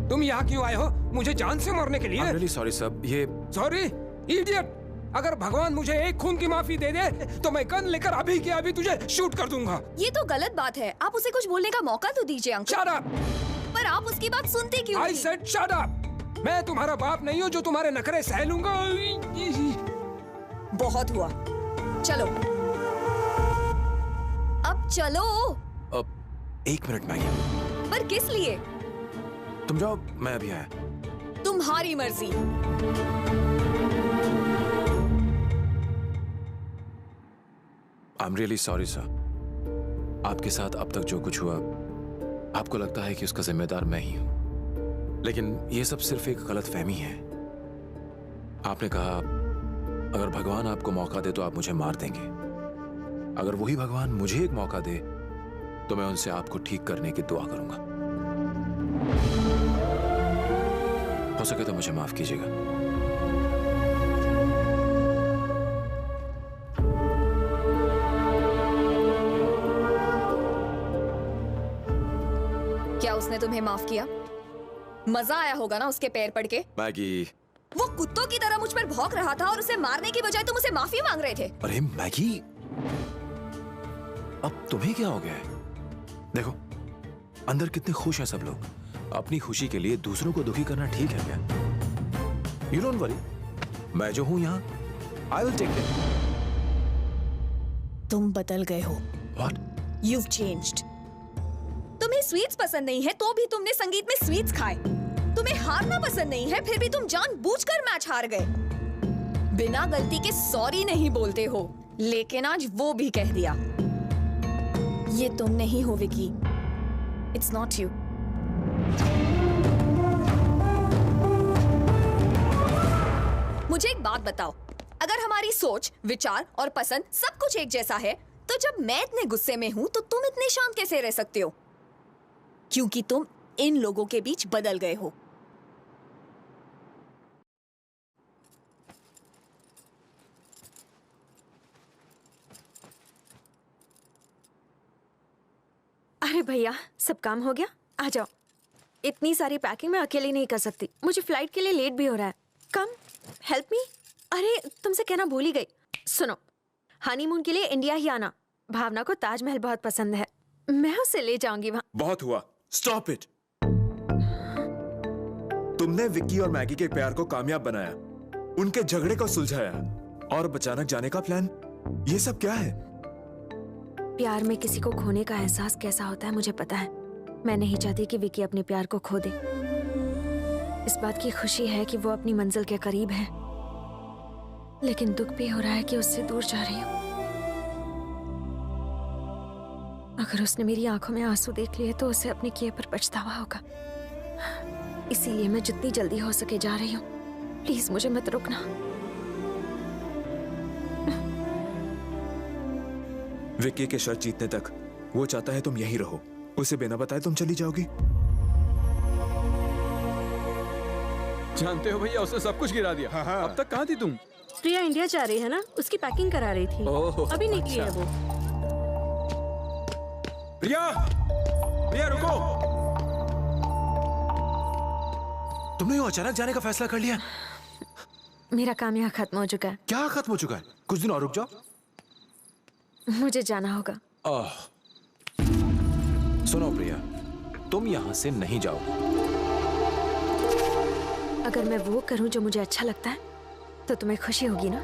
तुम यहाँ क्यों आए हो? मुझे जान से मारने के लिए? I'm really sorry sir, ये सॉरी इडियट। अगर भगवान मुझे एक खून की माफी दे दे तो मैं गन लेकर अभी के अभी तुझे शूट कर दूंगा। ये तो गलत बात है, आप उसे कुछ बोलने का मौका तो दीजिए अंकल। Shut up! पर आप उसकी बात सुनते क्यों आई नहीं? Said shut up! मैं तुम्हारा बाप नहीं हूँ जो तुम्हारे नखरे सह लूंगा। बहुत हुआ, चलो अब चलो। अब 1 मिनट मैगी, पर किस लिए? तुम जाओ, मैं अभी आया। तुम्हारी मर्जी। I'm really sorry sir, आपके साथ अब तक जो कुछ हुआ आपको लगता है कि उसका जिम्मेदार मैं ही हूं, लेकिन ये सब सिर्फ एक गलत फहमी है। आपने कहा अगर भगवान आपको मौका दे तो आप मुझे मार देंगे। अगर वही भगवान मुझे एक मौका दे तो मैं उनसे आपको ठीक करने की दुआ करूंगा। हो सके तो मुझे माफ कीजिएगा। क्या उसने तुम्हें माफ किया? मजा आया होगा ना उसके पैर पड़ के। मैगी, वो कुत्तों की तरह मुझ पर भौंक रहा था और उसे मारने की बजाय तुम उसे माफी मांग रहे थे। अरे मैगी, अब तुम्हें क्या हो गया है? देखो अंदर कितने खुश हैं सब लोग। अपनी खुशी के लिए दूसरों को दुखी करना ठीक है क्या? यू डोंट वरी, मैं जो हूं यहाँ, आई विल टेक इट। तुम बदल गए हो। व्हाट? You've changed. तुम्हें स्वीट्स पसंद नहीं है तो भी तुमने संगीत में स्वीट्स खाए। तुम्हें हारना पसंद नहीं है फिर भी तुम जानबूझकर मैच हार गए। बिना गलती के सॉरी नहीं बोलते हो, लेकिन आज वो भी कह दिया। ये तुम नहीं हो विकी। It's not you. मुझे एक बात बताओ, अगर हमारी सोच, विचार और पसंद सब कुछ एक जैसा है, तो जब मैं इतने गुस्से में हूं तो तुम इतने शांत कैसे रह सकते हो? क्योंकि तुम इन लोगों के बीच बदल गए हो। अरे भैया, सब काम हो गया? आ जाओ। इतनी सारी पैकिंग मैं अकेले नहीं कर सकती, मुझे फ्लाइट के लिए लेट भी हो रहा है। कम, हेल्प मी। अरे तुमसे कहना भूल ही गई, सुनो, हनीमून के लिए इंडिया ही आना। भावना को ताजमहल बहुत पसंद है, मैं उसे ले जाऊंगी वहाँ। बहुत हुआ, स्टॉप इट। तुमने विक्की और मैगी के प्यार को कामयाब बनाया, उनके झगड़े को सुलझाया, और अब अचानक जाने का प्लान, ये सब क्या है? प्यार में किसी को खोने का एहसास कैसा होता है मुझे पता है। मैं नहीं चाहती कि विक्की अपने प्यार को खो दे। इस बात की खुशी है कि वो अपनी मंजिल के करीब है, लेकिन दुख भी हो रहा है कि उससे दूर जा रही हूँ। अगर उसने मेरी आंखों में आंसू देख लिए तो उसे अपने किए पर पछतावा होगा। इसीलिए मैं जितनी जल्दी हो सके जा रही हूँ। प्लीज मुझे मत रोकना। विक्की के शर्त जीतने तक वो चाहता है तुम यहीं रहो। उसे बिना बताए तुम चली जाओगी? जानते हो भैया, उसने सब कुछ गिरा दिया। हाँ। अब तक कहाँ थी तुम? प्रिया इंडिया जा रही है ना, उसकी पैकिंग करा रही थी। अभी निकली है वो। प्रिया, प्रिया रुको। तुमने यूं अचानक जाने का फैसला कर लिया? मेरा काम यहाँ खत्म हो चुका है। क्या खत्म हो चुका है? कुछ दिन और रुक जाओ। मुझे जाना होगा। सुनो प्रिया, तुम यहाँ से नहीं जाओ। अगर मैं वो करूं जो मुझे अच्छा लगता है तो तुम्हें खुशी होगी ना?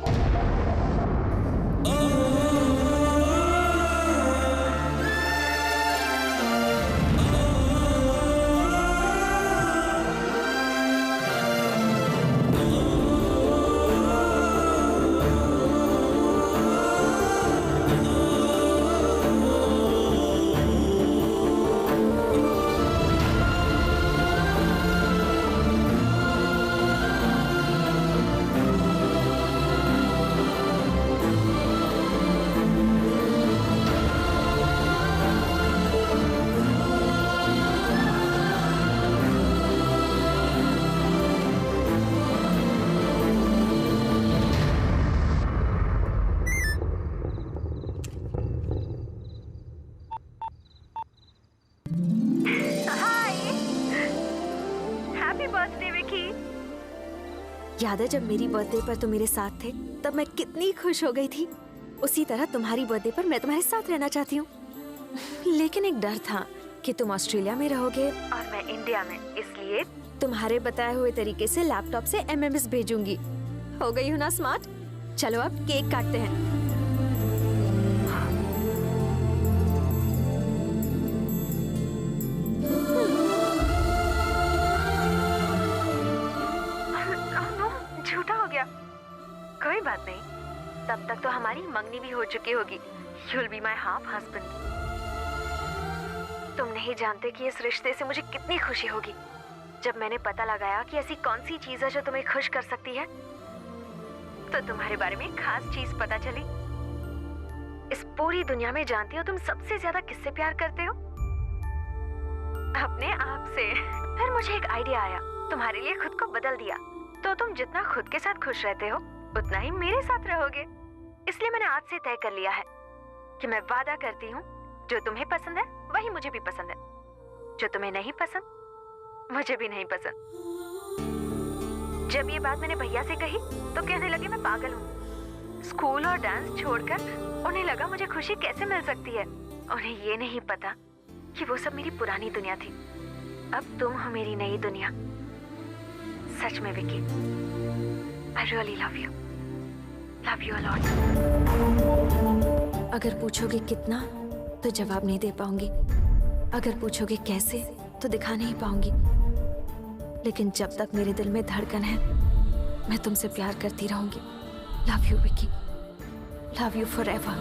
याद है जब मेरी बर्थडे पर तुम मेरे साथ थे तब मैं कितनी खुश हो गई थी। उसी तरह तुम्हारी बर्थडे पर मैं तुम्हारे साथ रहना चाहती हूँ। लेकिन एक डर था कि तुम ऑस्ट्रेलिया में रहोगे और मैं इंडिया में, इसलिए तुम्हारे बताए हुए तरीके से लैपटॉप से एमएमएस भेजूंगी। हो गई हूँ ना स्मार्ट? चलो अब केक काटते हैं। झूठा हो गया, कोई बात नहीं, तब तक तो हमारी मंगनी भी हो चुकी होगी। You'll be my half husband। तुम नहीं जानते कि इस रिश्ते से मुझे कितनी खुशी होगी जब मैंने पता लगाया कि ऐसी कौन सी चीज है जो तुम्हें खुश कर सकती है। तो तुम्हारे बारे में एक खास चीज पता चली। इस पूरी दुनिया में जानती हो तुम सबसे ज्यादा किससे प्यार करते हो? अपने आप से। फिर मुझे एक आइडिया आया, तुम्हारे लिए खुद को बदल दिया। तो तुम जितना खुद के साथ खुश रहते हो उतना ही मेरे साथ रहोगे। इसलिए मैंने आज से तय कर लिया है कि मैं वादा करती हूँ जो तुम्हें पसंद है वही मुझे भी पसंद है, जो तुम्हें नहीं पसंद मुझे भी नहीं पसंद। जब ये बात मैंने भैया से कही तो कहने लगे मैं पागल हूँ। स्कूल और डांस छोड़कर उन्हें लगा मुझे खुशी कैसे मिल सकती है। उन्हें ये नहीं पता कि वो सब मेरी पुरानी दुनिया थी। अब तुम हो मेरी नई दुनिया। सच में Vicky, I really love you. Love you a lot. अगर पूछोगे कितना तो जवाब नहीं दे पाऊंगी। अगर पूछोगे कैसे तो दिखा नहीं पाऊंगी। लेकिन जब तक मेरे दिल में धड़कन है मैं तुमसे प्यार करती रहूंगी। Love you Vicky, love you forever.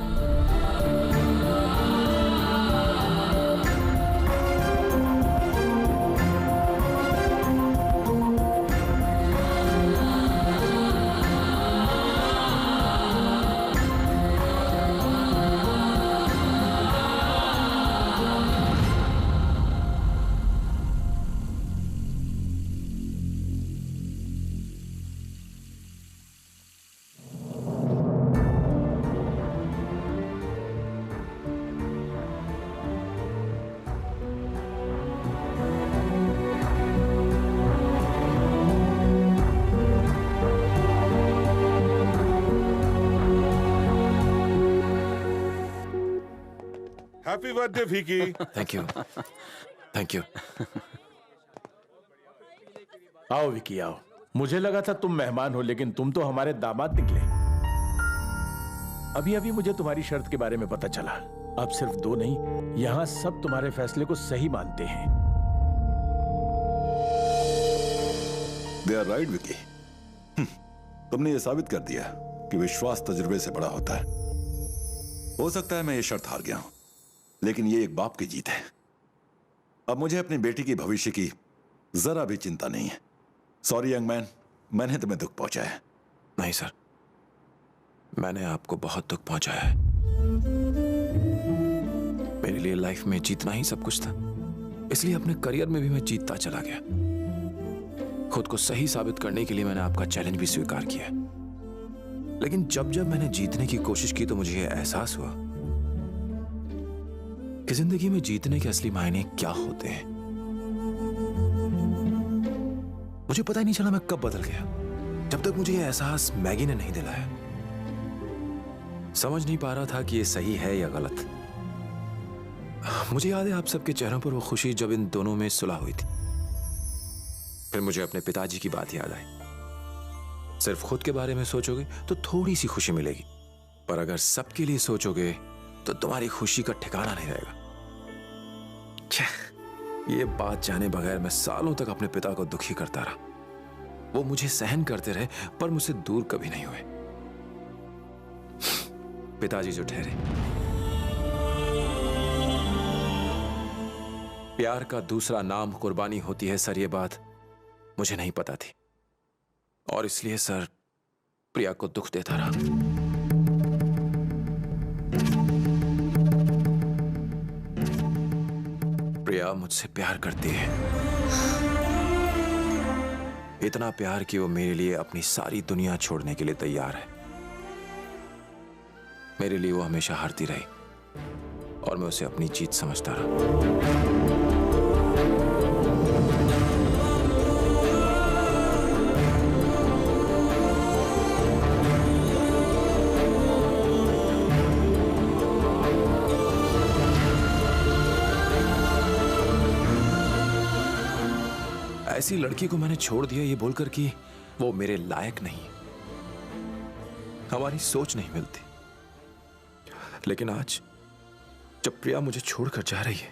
Happy birthday Vicky. Thank you, thank you. आओ विकी आओ। मुझे लगा था तुम मेहमान हो, लेकिन तुम तो हमारे दामाद निकले। अभी अभी मुझे तुम्हारी शर्त के बारे में पता चला। अब सिर्फ दो नहीं, यहां सब तुम्हारे फैसले को सही मानते हैं। They are right Vicky. तुमने ये साबित कर दिया कि विश्वास तजुर्बे से बड़ा होता है। हो सकता है मैं ये शर्त हार गया हूं, लेकिन ये एक बाप की जीत है। अब मुझे अपनी बेटी की भविष्य की जरा भी चिंता नहीं है। सॉरी यंग मैन, मैंने तुम्हें दुख पहुंचाया। नहीं सर, मैंने आपको बहुत दुख पहुंचाया है। मेरे लिए लाइफ में जीतना ही सब कुछ था, इसलिए अपने करियर में भी मैं जीतता चला गया। खुद को सही साबित करने के लिए मैंने आपका चैलेंज भी स्वीकार किया। लेकिन जब जब मैंने जीतने की कोशिश की तो मुझे यह एहसास हुआ कि जिंदगी में जीतने के असली मायने क्या होते हैं। मुझे पता ही नहीं चला मैं कब बदल गया, जब तक मुझे यह एहसास मैगी ने नहीं दिलाया। समझ नहीं पा रहा था कि यह सही है या गलत। मुझे याद है आप सबके चेहरों पर वो खुशी जब इन दोनों में सुलह हुई थी। फिर मुझे अपने पिताजी की बात याद आई। सिर्फ खुद के बारे में सोचोगे तो थोड़ी सी खुशी मिलेगी, पर अगर सबके लिए सोचोगे तो तुम्हारी खुशी का ठिकाना नहीं रहेगा। ये बात जाने बगैर मैं सालों तक अपने पिता को दुखी करता रहा। वो मुझे सहन करते रहे पर मुझसे दूर कभी नहीं हुए। पिताजी जो ठहरे। प्यार का दूसरा नाम कुर्बानी होती है सर, ये बात मुझे नहीं पता थी और इसलिए सर प्रिया को दुख देता रहा। प्रिया मुझसे प्यार करती है, इतना प्यार कि वो मेरे लिए अपनी सारी दुनिया छोड़ने के लिए तैयार है। मेरे लिए वो हमेशा हारती रही और मैं उसे अपनी जीत समझता रहा। ऐसी लड़की को मैंने छोड़ दिया ये बोलकर कि वो मेरे लायक नहीं, हमारी सोच नहीं मिलती। लेकिन आज जब प्रिया मुझे छोड़कर जा रही है,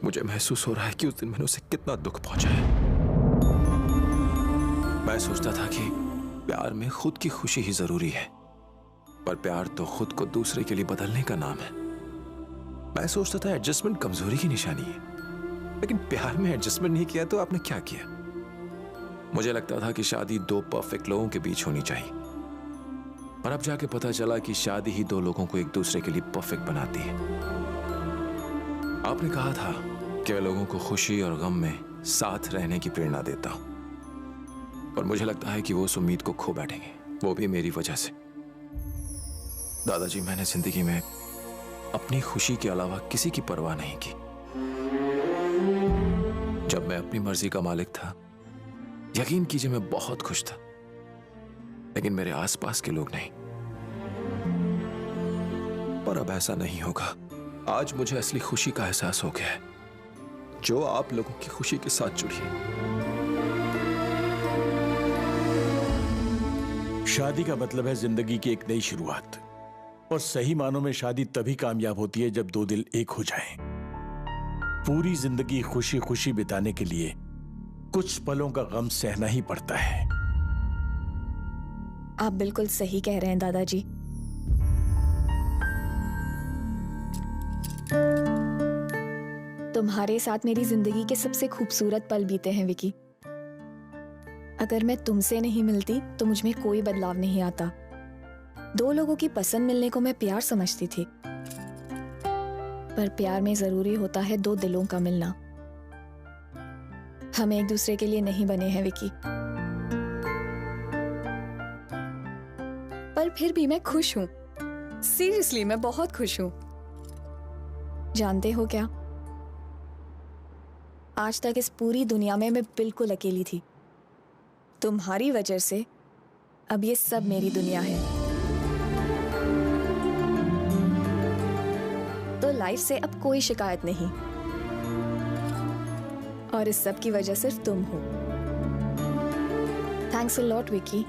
मुझे महसूस हो रहा है कि उस दिन मैंने उसे कितना दुख पहुंचा है। मैं सोचता था कि प्यार में खुद की खुशी ही जरूरी है, पर प्यार तो खुद को दूसरे के लिए बदलने का नाम है। मैं सोचता था एडजस्टमेंट कमजोरी की निशानी है, लेकिन प्यार में एडजस्टमेंट नहीं किया तो आपने क्या किया? मुझे लगता था कि शादी दो परफेक्ट लोगों के बीच होनी चाहिए, पर अब जाके पता चला कि शादी ही दो लोगों को एक दूसरे के लिए परफेक्ट बनाती है। आपने कहा था कि मैं लोगों को खुशी और गम में साथ रहने की प्रेरणा देता हूं, पर मुझे लगता है कि वो उस उम्मीद को खो बैठेंगे, वो भी मेरी वजह से। दादाजी, मैंने जिंदगी में अपनी खुशी के अलावा किसी की परवाह नहीं की। जब मैं अपनी मर्जी का मालिक था, यकीन कीजिए मैं बहुत खुश था, लेकिन मेरे आसपास के लोग नहीं। पर अब ऐसा नहीं होगा। आज मुझे असली खुशी का एहसास हो गया है, जो आप लोगों की खुशी के साथ जुड़ी है। शादी का मतलब है जिंदगी की एक नई शुरुआत, और सही मानों में शादी तभी कामयाब होती है जब दो दिल एक हो जाएं। पूरी जिंदगी खुशी खुशी बिताने के लिए कुछ पलों का गम सहना ही पड़ता है। आप बिल्कुल सही कह रहे हैं दादाजी। तुम्हारे साथ मेरी जिंदगी के सबसे खूबसूरत पल बीते हैं विकी। अगर मैं तुमसे नहीं मिलती तो मुझ में कोई बदलाव नहीं आता। दो लोगों की पसंद मिलने को मैं प्यार समझती थी, पर प्यार में जरूरी होता है दो दिलों का मिलना। हम एक दूसरे के लिए नहीं बने हैं विकी, पर फिर भी मैं खुश हूं। सीरियसली मैं बहुत खुश हूं। जानते हो क्या, आज तक इस पूरी दुनिया में मैं बिल्कुल अकेली थी। तुम्हारी वजह से अब ये सब मेरी दुनिया है। तो लाइफ से अब कोई शिकायत नहीं, और इस सब की वजह सिर्फ तुम हो। Thanks a lot Vicky.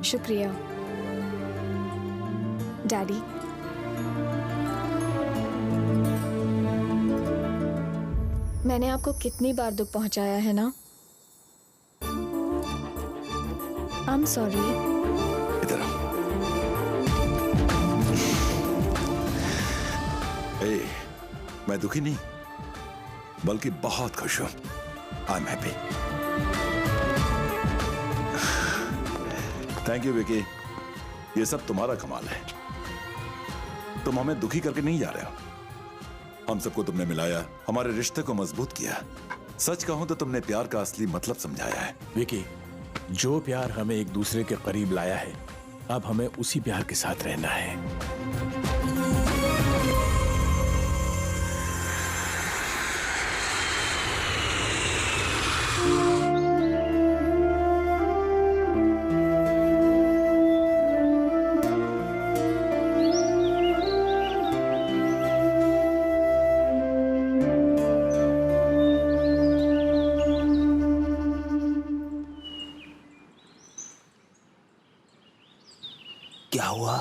शुक्रिया डैडी। मैंने आपको कितनी बार दुख पहुंचाया है ना। I am sorry. इधर आओ। मैं दुखी नहीं, बल्कि बहुत खुश हूं। I am happy. Thank you Vicky, ये सब तुम्हारा कमाल है। तुम हमें दुखी करके नहीं जा रहे हो, हम सबको तुमने मिलाया, हमारे रिश्ते को मजबूत किया। सच कहूं तो तुमने प्यार का असली मतलब समझाया है। विकी, जो प्यार हमें एक दूसरे के करीब लाया है, अब हमें उसी प्यार के साथ रहना है। क्या हुआ?